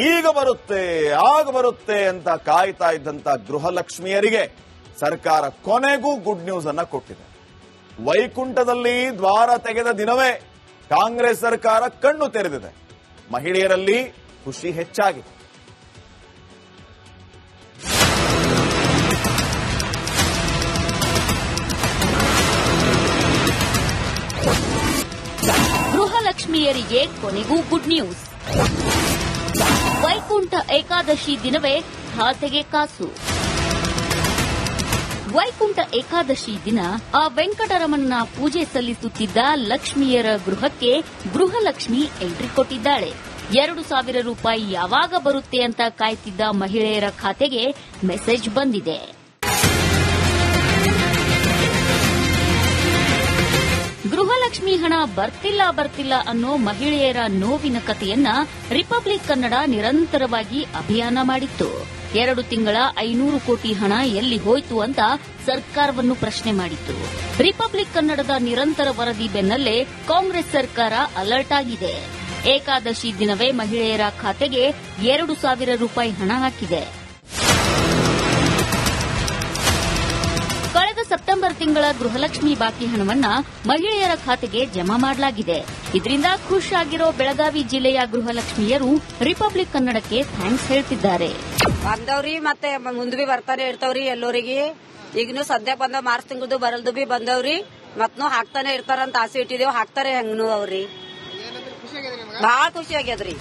ಈಗ ಬರುತ್ತೆ ಆಗ ಬರುತ್ತೆ ಅಂತ ಕಾಯ್ತಾ ಇದ್ದಂತ ಗೃಹಲಕ್ಷ್ಮಿಯರಿಗೆ ಸರ್ಕಾರ ಕೊನೆಗೂ ಗುಡ್ ನ್ಯೂಸ್ ಅನ್ನ ಕೊಟ್ಟಿದೆ. ವೈಕುಂಠದಲ್ಲಿ ದ್ವಾರ ತೆಗೆದ ದಿನವೇ ಕಾಂಗ್ರೆಸ್ ಸರ್ಕಾರ ಕಣ್ಣು ತೆರೆದಿದೆ. ಮಹಿಳೆಯರಲ್ಲಿ ಖುಷಿ ಹೆಚ್ಚಾಗಿದೆ. ಗೃಹಲಕ್ಷ್ಮಿಯರಿಗೆ ಕೊನೆಗೂ ಗುಡ್ ನ್ಯೂಸ್. ವೈಕುಂಠ ಏಕಾದಶಿ ದಿನವೇ ಖಾತೆಗೆ ಕಾಸು. ವೈಕುಂಠ ಏಕಾದಶಿ ದಿನ ಆ ವೆಂಕಟರಮಣನ ಪೂಜೆ ಸಲ್ಲಿಸುತ್ತಿದ್ದ ಲಕ್ಷ್ಮಿಯರ ಗೃಹಕ್ಕೆ ಗೃಹಲಕ್ಷ್ಮಿ ಎಂಟ್ರಿ ಕೊಟ್ಟಿದ್ದಾಳೆ. 2,000 ರೂಪಾಯಿ ಯಾವಾಗ ಬರುತ್ತೆ ಅಂತ ಕಾಯ್ತಿದ್ದ ಮಹಿಳೆಯರ ಖಾತೆಗೆ ಮೆಸೇಜ್ ಬಂದಿದೆ. ಗೃಹಲಕ್ಷ್ಮಿ ಹಣ ಬರ್ತಿಲ್ಲ ಅನ್ನೋ ಮಹಿಳೆಯರ ನೋವಿನ ಕಥೆಯನ್ನ ರಿಪಬ್ಲಿಕ್ ಕನ್ನಡ ನಿರಂತರವಾಗಿ ಅಭಿಯಾನ ಮಾಡಿತ್ತು. 2 ತಿಂಗಳ 500 ಕೋಟಿ ಹಣ ಎಲ್ಲಿ ಹೋಯ್ತು ಅಂತ ಸರ್ಕಾರವನ್ನು ಪ್ರಶ್ನೆ ಮಾಡಿತ್ತು. ರಿಪಬ್ಲಿಕ್ ಕನ್ನಡದ ನಿರಂತರ ವರದಿ ಬೆನ್ನಲ್ಲೇ ಕಾಂಗ್ರೆಸ್ ಸರ್ಕಾರ ಅಲರ್ಟ್ ಆಗಿದೆ. ಏಕಾದಶಿ ದಿನವೇ ಮಹಿಳೆಯರ ಖಾತೆಗೆ 2,000 ರೂಪಾಯಿ ಹಣ ಹಾಕಿದೆ. ಕಳೆದ ಸೆಪ್ಟೆಂಬರ್ ತಿಂಗಳ ಗೃಹಲಕ್ಷ್ಮಿ ಬಾಕಿ ಹಣವನ್ನ ಮಹಿಳೆಯರ ಖಾತೆಗೆ ಜಮಾ ಮಾಡಲಾಗಿದೆ. ಇದರಿಂದ ಖುಷ್ ಆಗಿರೋ ಬೆಳಗಾವಿ ಜಿಲ್ಲೆಯ ಗೃಹಲಕ್ಷ್ಮಿಯರು ರಿಪಬ್ಲಿಕ್ ಕನ್ನಡಕ್ಕೆ ಥ್ಯಾಂಕ್ಸ್ ಹೇಳ್ತಿದ್ದಾರೆ. ಬಂದವ್ರಿ ಮತ್ತೆ ಮುಂದ್ ಬಿ ಬರ್ತಾನೆ ಇರ್ತಾವ್ರಿ ಎಲ್ಲರಿಗೆ. ಈಗನು ಸದ್ಯ ಬಂದ ಮಾರ್ಚ್ ತಿಂಗಳದು ಬರಲ್ದು ಬಿ ಬಂದವ್ರಿ. ಮತ್ನು ಹಾಕ್ತಾನೆ ಇರ್ತಾರಂತ ಆಸೆ ಇಟ್ಟಿದೇವ್. ಹಾಕ್ತಾರೆ ಹೆಂಗ್ನು ಅವ್ರಿ. ಬಹಳ ಖುಷಿ ಆಗ್ಯದ್ರಿ.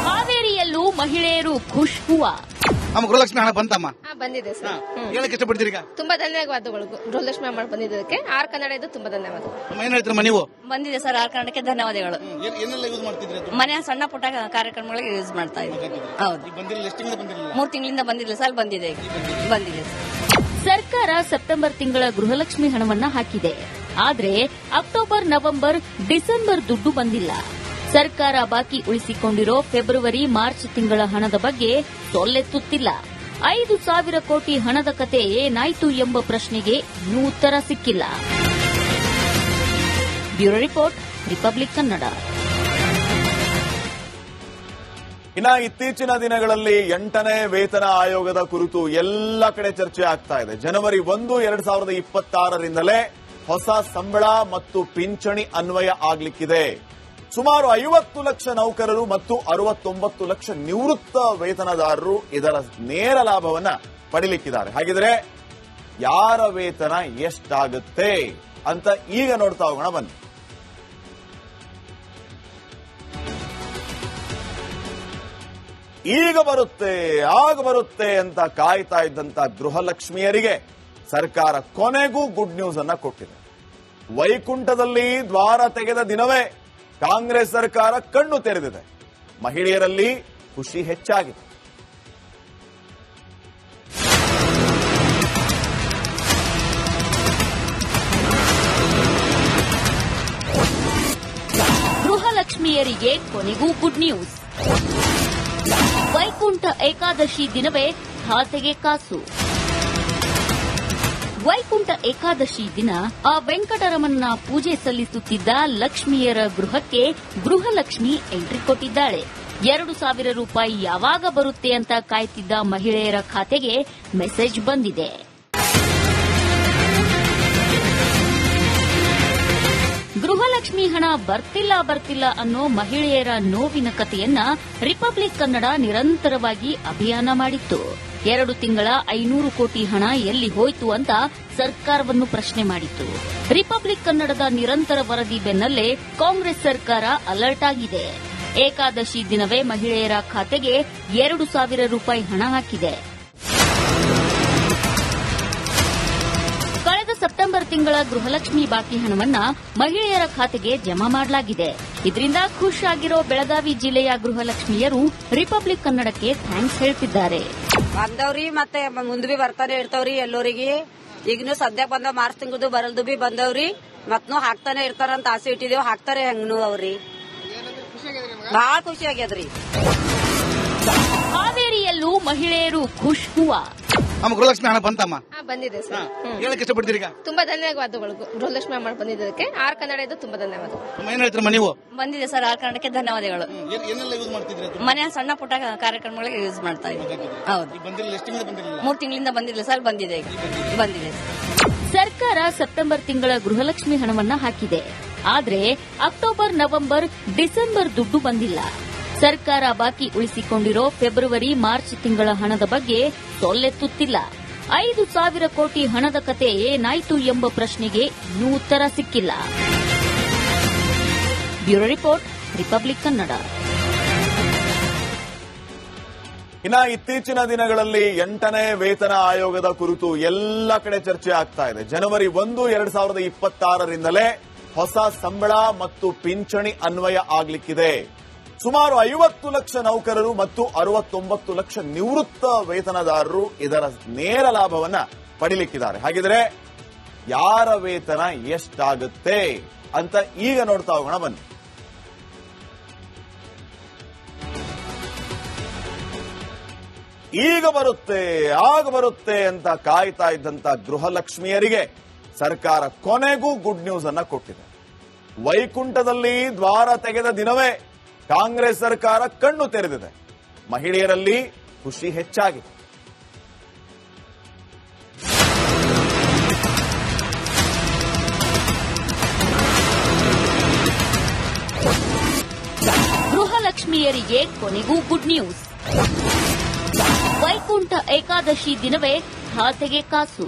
ಹಾವೇರಿಯಲ್ಲೂ ಮಹಿಳೆಯರು ಖುಷ್ ಹೂವ. ಗೃಹಲಕ್ಷ್ಮಿ ಹಣ ಬಂತಮ್ಮ? ಬಂದಿದೆ ಸರ್. ಹೇಳಕ್ ಇಷ್ಟಪಡ್ತೀರಿ? ತುಂಬಾ ಧನ್ಯವಾದಗಳು ಗೃಹಲಕ್ಷ್ಮಿ ಅಮ್ಮ ಬಂದಿದ್ದಕ್ಕೆ. ಆರ್ ಕನ್ನಡ ಇದು ತುಂಬಾ ಧನ್ಯವಾದಗಳು. ಏನ್ ಹೇಳ್ತೀರಮ್ಮ ನೀವು? ಬಂದಿದೆ ಸರ್, ಆರ್ ಕನ್ನಡಕ್ಕೆ ಧನ್ಯವಾದಗಳು. ಏನೆಲ್ಲ ಯೂಸ್ ಮಾಡ್ತಿದ್ರಿ? ಮನೆಯ ಸಣ್ಣ ಪುಟ್ಟ ಕಾರ್ಯಕ್ರಮಗಳಿಗೆ ಯೂಸ್ ಮಾಡ್ತಾ ಇದ್ದೀವಿ. ಹೌದು, 3 ತಿಂಗಳಿಂದ ಬಂದಿಲ್ಲ ಸರ್, ಬಂದಿದೆ. ಸರ್ಕಾರ ಸೆಪ್ಟೆಂಬರ್ ತಿಂಗಳ ಗೃಹಲಕ್ಷ್ಮಿ ಹಣವನ್ನ ಹಾಕಿದೆ. ಆದ್ರೆ ಅಕ್ಟೋಬರ್, ನವೆಂಬರ್, ಡಿಸೆಂಬರ್ ದುಡ್ಡು ಬಂದಿಲ್ಲ. ಸರ್ಕಾರ ಬಾಕಿ ಉಳಿಸಿಕೊಂಡಿರೋ ಫೆಬ್ರವರಿ, ಮಾರ್ಚ್ ತಿಂಗಳ ಹಣದ ಬಗ್ಗೆ ಸೊಲ್ಲೆತ್ತುತ್ತಿಲ್ಲ. 5,000 ಕೋಟಿ ಹಣದ ಕತೆ ಏನಾಯ್ತು ಎಂಬ ಪ್ರಶ್ನೆಗೆ ಇನ್ನೂ ಉತ್ತರ ಸಿಕ್ಕಿಲ್ಲ. Bureau report, republic Kannada. ಇನ್ನ ಇತ್ತೀಚಿನ ದಿನಗಳಲ್ಲಿ 8ನೇ ವೇತನ ಆಯೋಗದ ಕುರಿತು ಎಲ್ಲ ಕಡೆ ಚರ್ಚೆ ಆಗ್ತಾ ಇದೆ. ಜನವರಿ 1, 2026ರಿಂದಲೇ ಹೊಸ ಸಂಬಳ ಮತ್ತು ಪಿಂಚಣಿ ಅನ್ವಯ ಆಗ್ಲಿಕ್ಕಿದೆ. ಸುಮಾರು 50 ಲಕ್ಷ ನೌಕರರು ಮತ್ತು 69 ಲಕ್ಷ ನಿವೃತ್ತ ವೇತನದಾರರು ಇದರ ನೇರ ಲಾಭವನ್ನ ಪಡಿಲಿಕ್ಕಿದ್ದಾರೆ. ಹಾಗಿದ್ರೆ ಯಾರ ವೇತನ ಎಷ್ಟಾಗುತ್ತೆ ಅಂತ ಈಗ ನೋಡ್ತಾ ಹೋಗೋಣ ಬನ್ನಿ. ಈಗ ಬರುತ್ತೆ ಆಗ ಬರುತ್ತೆ ಅಂತ ಕಾಯ್ತಾ ಇದ್ದಂತ ಗೃಹಲಕ್ಷ್ಮಿಯರಿಗೆ ಸರ್ಕಾರ ಕೊನೆಗೂ ಗುಡ್ ನ್ಯೂಸ್ ಅನ್ನ ಕೊಟ್ಟಿದೆ. ವೈಕುಂಠದಲ್ಲಿ ದ್ವಾರ ತೆಗೆದ ದಿನವೇ ಕಾಂಗ್ರೆಸ್ ಸರ್ಕಾರ ಕಣ್ಣು ತೆರೆದಿದೆ. ಮಹಿಳೆಯರಲ್ಲಿ ಖುಷಿ ಹೆಚ್ಚಾಗಿದೆ. ಗೃಹಲಕ್ಷ್ಮಿಯರಿಗೆ ಕೊನೆಗೂ ಗುಡ್ ನ್ಯೂಸ್. ವೈಕುಂಠ ಏಕಾದಶಿ ದಿನವೇ ಖಾತೆಗೆ ಕಾಸು. ವೈಕುಂಠ ಏಕಾದಶಿ ದಿನ ಆ ವೆಂಕಟರಮಣನ ಪೂಜೆ ಸಲ್ಲಿಸುತ್ತಿದ್ದ ಲಕ್ಷ್ಮಿಯರ ಗೃಹಕ್ಕೆ ಗೃಹಲಕ್ಷ್ಮಿ ಎಂಟ್ರಿ ಕೊಟ್ಟಿದ್ದಾಳೆ. 2,000 ರೂಪಾಯಿ ಯಾವಾಗ ಬರುತ್ತೆ ಅಂತ ಕಾಯ್ತಿದ್ದ ಮಹಿಳೆಯರ ಖಾತೆಗೆ ಮೆಸೇಜ್ ಬಂದಿದೆ. ಗೃಹಲಕ್ಷ್ಮಿ ಹಣ ಬರ್ತಿಲ್ಲ ಅನ್ನೋ ಮಹಿಳೆಯರ ನೋವಿನ ಕಥೆಯನ್ನ ರಿಪಬ್ಲಿಕ್ ಕನ್ನಡ ನಿರಂತರವಾಗಿ ಅಭಿಯಾನ ಮಾಡಿತ್ತು. 2 ತಿಂಗಳ 500 ಕೋಟಿ ಹಣ ಎಲ್ಲಿ ಹೋಯ್ತು ಅಂತ ಸರ್ಕಾರವನ್ನು ಪ್ರಶ್ನೆ ಮಾಡಿತ್ತು. ರಿಪಬ್ಲಿಕ್ ಕನ್ನಡದ ನಿರಂತರ ವರದಿ ಬೆನ್ನಲ್ಲೇ ಕಾಂಗ್ರೆಸ್ ಸರ್ಕಾರ ಅಲರ್ಟ್ ಆಗಿದೆ. ಏಕಾದಶಿ ದಿನವೇ ಮಹಿಳೆಯರ ಖಾತೆಗೆ 2,000 ರೂಪಾಯಿ ಹಣ ಹಾಕಿದೆ. ಕಳೆದ ಸೆಪ್ಟೆಂಬರ್ ತಿಂಗಳ ಗೃಹಲಕ್ಷ್ಮಿ ಬಾಕಿ ಹಣವನ್ನ ಮಹಿಳೆಯರ ಖಾತೆಗೆ ಜಮಾ ಮಾಡಲಾಗಿದೆ. ಇದರಿಂದ ಖುಷ್ ಆಗಿರೋ ಬೆಳಗಾವಿ ಜಿಲ್ಲೆಯ ಗೃಹಲಕ್ಷ್ಮಿಯರು ರಿಪಬ್ಲಿಕ್ ಕನ್ನಡಕ್ಕೆ ಥ್ಯಾಂಕ್ಸ್ ಹೇಳ್ತಿದ್ದಾರೆ. ಬಂದವ್ರಿ ಮತ್ತೆ ಮುಂದ್ ಬಿ ಬರ್ತಾನೆ ಇರ್ತಾವ್ರಿ ಎಲ್ಲರಿಗೆ. ಈಗನು ಸದ್ಯ ಬಂದ ಮಾರ್ಚ್ ತಿಂಗಳದು ಬರಲ್ದು ಬಿ ಬಂದವ್ರಿ. ಮತ್ನು ಹಾಕ್ತಾನೆ ಇರ್ತಾರಂತ ಆಸೆ ಇಟ್ಟಿದೇವ್. ಹಾಕ್ತಾರೆ ಹೆಂಗ್ನು ಅವ್ರಿ. ಬಹಳ ಖುಷಿ ಆಗ್ಯದ್ರಿ. ಹಾವೇರಿಯಲ್ಲೂ ಮಹಿಳೆಯರು ಖುಷ್ ಹೂವ. ಗೃಹಲಕ್ಷ್ಮಿ ಹಣ ಬಂತಮ್ಮ? ಬಂದಿದೆ ಸರ್. ಹೇಳಕ್ ಇಷ್ಟಪಡ್ತೀರಿ ಈಗ ತುಂಬಾ ಧನ್ಯವಾದಗಳು ಗೃಹಲಕ್ಷ್ಮಿ ಅಮ್ಮ ಬಂದಿದ್ದಕ್ಕೆ ಆರ್ ಕನ್ನಡ ತುಂಬಾ ಧನ್ಯವಾದಗಳು. ಅಮ್ಮ ಏನ್ ಹೇಳ್ತೀರಮ್ಮ ನೀವು? ಬಂದಿದೆ ಸರ್ ಆರ್ ಕನ್ನಡಕ್ಕೆ ಧನ್ಯವಾದಗಳು. ಏನೆಲ್ಲ ಯೂಸ್ ಮಾಡ್ತಿದ್ರಿ ಅದು? ಮನೆಯ ಸಣ್ಣ ಪುಟ್ಟ ಕಾರ್ಯಕ್ರಮಗಳಿಗೆ ಯೂಸ್ ಮಾಡ್ತಾ ಇದ್ದೀವಿ. ಹೌದು. ಈಗ ಬಂದಿರಲಿಲ್ಲ, ಎಷ್ಟು ತಿಂಗಳಿಂದ ಬಂದಿರಲಿಲ್ಲ? 3 ತಿಂಗಳಿಂದ ಬಂದಿಲ್ಲ ಸರ್, ಬಂದಿದೆ ಈಗ ಬಂದಿದೆ. ಸರ್ಕಾರ ಸೆಪ್ಟೆಂಬರ್ ತಿಂಗಳ ಗೃಹಲಕ್ಷ್ಮಿ ಹಣವನ್ನ ಹಾಕಿದೆ. ಆದ್ರೆ ಅಕ್ಟೋಬರ್, ನವೆಂಬರ್, ಡಿಸೆಂಬರ್ ದುಡ್ಡು ಬಂದಿಲ್ಲ. ಸರ್ಕಾರ ಬಾಕಿ ಉಳಿಸಿಕೊಂಡಿರೋ ಫೆಬ್ರವರಿ, ಮಾರ್ಚ್ ತಿಂಗಳ ಹಣದ ಬಗ್ಗೆ ಸೊಲ್ಲೆತ್ತುತ್ತಿಲ್ಲ. 5,000 ಕೋಟಿ ಹಣದ ಕತೆ ಏನಾಯ್ತು ಎಂಬ ಪ್ರಶ್ನೆಗೆ ಇನ್ನೂ ಉತ್ತರ ಸಿಕ್ಕಿಲ್ಲ. Bureau report, republic Kannada. ಇನ್ನ ಇತ್ತೀಚಿನ ದಿನಗಳಲ್ಲಿ 8ನೇ ವೇತನ ಆಯೋಗದ ಕುರಿತು ಎಲ್ಲ ಕಡೆ ಚರ್ಚೆ ಆಗ್ತಾ ಇದೆ. ಜನವರಿ 1, 2026ರಿಂದಲೇ ಹೊಸ ಸಂಬಳ ಮತ್ತು ಪಿಂಚಣಿ ಅನ್ವಯ ಆಗ್ಲಿಕ್ಕಿದೆ. ಸುಮಾರು 50 ಲಕ್ಷ ನೌಕರರು ಮತ್ತು 69 ಲಕ್ಷ ನಿವೃತ್ತ ವೇತನದಾರರು ಇದರ ನೇರ ಲಾಭವನ್ನ ಪಡಿಲಿಕ್ಕಿದ್ದಾರೆ. ಹಾಗಿದ್ರೆ ಯಾರ ವೇತನ ಎಷ್ಟಾಗುತ್ತೆ ಅಂತ ಈಗ ನೋಡ್ತಾ ಹೋಗೋಣ ಬನ್ನಿ. ಈಗ ಬರುತ್ತೆ, ಆಗ ಬರುತ್ತೆ ಅಂತ ಕಾಯ್ತಾ ಇದ್ದಂತ ಗೃಹಲಕ್ಷ್ಮಿಯರಿಗೆ ಸರ್ಕಾರ ಕೊನೆಗೂ ಗುಡ್ ನ್ಯೂಸ್ ಅನ್ನ ಕೊಟ್ಟಿದೆ. ವೈಕುಂಠದಲ್ಲಿ ದ್ವಾರ ತೆಗೆದ ದಿನವೇ ಕಾಂಗ್ರೆಸ್ ಸರ್ಕಾರ ಕಣ್ಣು ತೆರೆದಿದೆ. ಮಹಿಳೆಯರಲ್ಲಿ ಖುಷಿ ಹೆಚ್ಚಾಗಿದೆ. ಗೃಹಲಕ್ಷ್ಮಿಯರಿಗೆ ಕೊನೆಗೂ ಗುಡ್ ನ್ಯೂಸ್. ವೈಕುಂಠ ಏಕಾದಶಿ ದಿನವೇ ಖಾತೆಗೆ ಕಾಸು.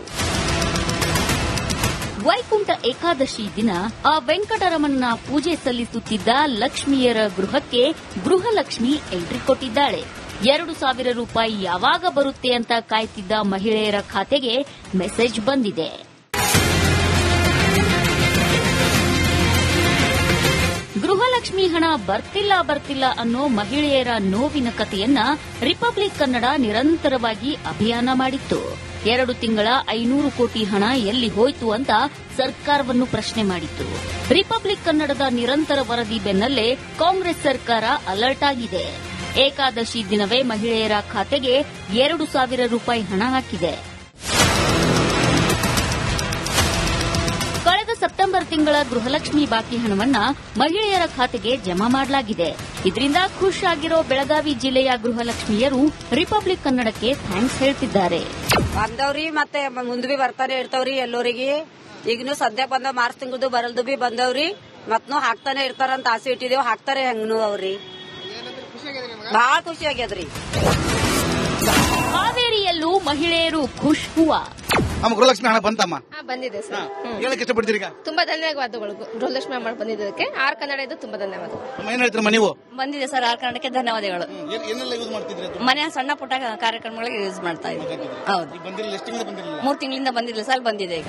ವೈಕುಂಠ ಏಕಾದಶಿ ದಿನ ಆ ವೆಂಕಟರಮಣನ ಪೂಜೆ ಸಲ್ಲಿಸುತ್ತಿದ್ದ ಲಕ್ಷ್ಮಿಯರ ಗೃಹಕ್ಕೆ ಗೃಹಲಕ್ಷ್ಮಿ ಎಂಟ್ರಿ ಕೊಟ್ಟಿದ್ದಾಳೆ. 2,000 ರೂಪಾಯಿ ಯಾವಾಗ ಬರುತ್ತೆ ಅಂತ ಕಾಯ್ತಿದ್ದ ಮಹಿಳೆಯರ ಖಾತೆಗೆ ಮೆಸೇಜ್ ಬಂದಿದೆ. ಗೃಹಲಕ್ಷ್ಮಿ ಹಣ ಬರ್ತಿಲ್ಲ ಅನ್ನೋ ಮಹಿಳೆಯರ ನೋವಿನ ಕಥೆಯನ್ನ ರಿಪಬ್ಲಿಕ್ ಕನ್ನಡ ನಿರಂತರವಾಗಿ ಅಭಿಯಾನ ಮಾಡಿತ್ತು. 2 ತಿಂಗಳ 500 ಕೋಟಿ ಹಣ ಎಲ್ಲಿ ಹೋಯ್ತು ಅಂತ ಸರ್ಕಾರವನ್ನು ಪ್ರಶ್ನೆ ಮಾಡಿತ್ತು. ರಿಪಬ್ಲಿಕ್ ಕನ್ನಡದ ನಿರಂತರ ವರದಿ ಬೆನ್ನಲ್ಲೇ ಕಾಂಗ್ರೆಸ್ ಸರ್ಕಾರ ಅಲರ್ಟ್ ಆಗಿದೆ. ಏಕಾದಶಿ ದಿನವೇ ಮಹಿಳೆಯರ ಖಾತೆಗೆ 2,000 ರೂಪಾಯಿ ಹಣ ಹಾಕಿದೆ. ಕಳೆದ ಸೆಪ್ಟೆಂಬರ್ ತಿಂಗಳ ಗೃಹಲಕ್ಷ್ಮಿ ಬಾಕಿ ಹಣವನ್ನ ಮಹಿಳೆಯರ ಖಾತೆಗೆ ಜಮಾ ಮಾಡಲಾಗಿದೆ. ಇದರಿಂದ ಖುಷಿಯಾಗಿರೋ ಬೆಳಗಾವಿ ಜಿಲ್ಲೆಯ ಗೃಹಲಕ್ಷ್ಮಿಯರು ರಿಪಬ್ಲಿಕ್ ಕನ್ನಡಕ್ಕೆ ಥ್ಯಾಂಕ್ಸ್ ಹೇಳ್ತಿದ್ದಾರೆ. ಬಂದವ್ರಿ ಮತ್ತೆ ಮುಂದ್ ಬಿ ಬರ್ತಾನೆ ಇರ್ತಾವ್ರಿ ಎಲ್ಲರಿಗೆ. ಈಗನು ಸದ್ಯ ಬಂದ ಮಾರ್ಚ್ ತಿಂಗಳದು ಬರಲ್ದು ಬಿ ಬಂದವ್ರಿ. ಮತ್ನು ಹಾಕ್ತಾನೆ ಇರ್ತಾರಂತ ಆಸೆ ಇಟ್ಟಿದೇವ್, ಹಾಕ್ತಾರೆ ಹೆಂಗ್ನು ಅವ್ರಿ. ಬಹಳ ಖುಷಿ ಆಗ್ಯದ್ರಿ. ಹಾವೇರಿಯಲ್ಲೂ ಮಹಿಳೆಯರು ಖುಷ್ ಹೂವ. ಅಮ್ಮ ಗೃಹಲಕ್ಷ್ಮಿ ಹಣ ಬಂತಮ್ಮ? ಬಂದಿದೆ ಸರ್. ಹೇಳಕ್ ಇಷ್ಟಪಡ್ತೀರಿ ಈಗ ತುಂಬಾ ಧನ್ಯವಾದಗಳು ಗೃಹಲಕ್ಷ್ಮಿ ಅಮ್ಮ ಬಂದಿದ್ದಕ್ಕೆ ಆರ್ ಕನ್ನಡ ತುಂಬಾ ಧನ್ಯವಾದಗಳು. ಅಮ್ಮ ಏನ್ ಹೇಳ್ತೀರಮ್ಮ ನೀವು? ಬಂದಿದೆ ಸರ್ ಆರ್ ಕನ್ನಡಕ್ಕೆ ಧನ್ಯವಾದಗಳು. ಏನೆಲ್ಲ ಯೂಸ್ ಮಾಡ್ತಿದ್ರಿ ಅದು? ಮನೆಯ ಸಣ್ಣ ಪುಟ್ಟ ಕಾರ್ಯಕ್ರಮಗಳಿಗೆ ಯೂಸ್ ಮಾಡ್ತಾ ಇದ್ದೀವಿ. ಹೌದು. ಈಗ ಬಂದಿರಲಿಲ್ಲ, ಎಷ್ಟು ತಿಂಗಳಿಂದ ಬಂದಿರಲಿಲ್ಲ? 3 ತಿಂಗಳಿಂದ ಬಂದಿಲ್ಲ ಸರ್, ಬಂದಿದೆ ಈಗ